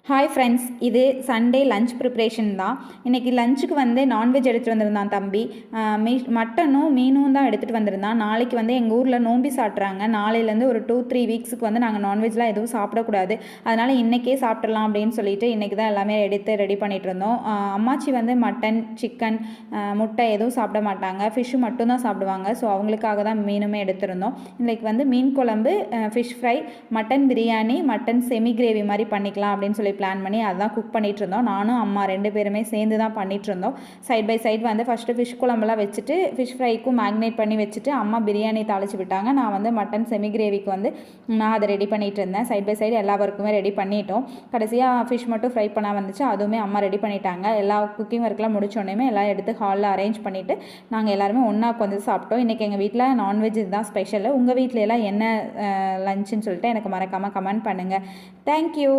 Hi friends, இது Sunday lunch preparation தான். இன்றைக்கி லஞ்சுக்கு வந்து நான்வெஜ் எடுத்துகிட்டு வந்திருந்தான் தம்பி. மட்டனும் மீனும் தான் எடுத்துகிட்டு வந்திருந்தான். நாளைக்கு வந்து எங்கள் ஊரில் நோம்பி சாட்டுறாங்க. நாளையிலேருந்து ஒரு 2-3 வீக்ஸுக்கு வந்து நாங்கள் நான்வெஜ்லாம் எதுவும் சாப்பிடக்கூடாது. அதனால் இன்றைக்கே சாப்பிட்றலாம் அப்படின்னு சொல்லிட்டு இன்றைக்கி தான் எல்லாமே ரெடி பண்ணிகிட்டு இருந்தோம். அம்மாச்சி வந்து மட்டன், சிக்கன், முட்டை எதுவும் சாப்பிட மாட்டாங்க. ஃபிஷ்ஷு மட்டும்தான் சாப்பிடுவாங்க. ஸோ அவங்களுக்காக தான் மீனுமே எடுத்திருந்தோம். இன்றைக்கி வந்து மீன் குழம்பு, fish fry, mutton biryani, mutton semi gravy மாதிரி பண்ணிக்கலாம் அப்படின்னு சொல்லி பிளான் பண்ணி அதுதான் குக் பண்ணிகிட்டு இருந்தோம். நானும் அம்மா 2 பேருமே சேர்ந்து தான் பண்ணிகிட்டு இருந்தோம். சைட் பை சைட் வந்து ஃபஸ்ட்டு ஃபிஷ் குழம்புலாம் வச்சுட்டு ஃபிஷ் ஃப்ரைக்கும் மேக்னேட் பண்ணி வச்சுட்டு அம்மா பிரியாணி தாளிச்சு விட்டாங்க. நான் வந்து மட்டன் செமி கிரேவிக்கு வந்து நான் அதை ரெடி பண்ணிகிட்டு இருந்தேன். சைட் பை சைடு எல்லா ஒர்க்குமே ரெடி பண்ணிட்டோம். கடைசியாக ஃபிஷ் மட்டும் ஃப்ரை பண்ண வந்துச்சு. அதுவுமே அம்மா ரெடி பண்ணிட்டாங்க. எல்லா குக்கிங் ஒர்க்லாம் முடிச்சோடனே எல்லாம் எடுத்து ஹாலில் அரேஞ்ச் பண்ணிவிட்டு நாங்கள் எல்லாருமே ஒன்றா உட்காந்து சாப்பிட்டோம். இன்றைக்கி எங்கள் வீட்டில் நான்வெஜ் இதுதான் ஸ்பெஷல். உங்கள் வீட்டில் எல்லாம் என்ன லஞ்சுன்னு சொல்லிட்டு எனக்கு மறக்காமல் கமெண்ட் பண்ணுங்கள். தேங்க்யூ.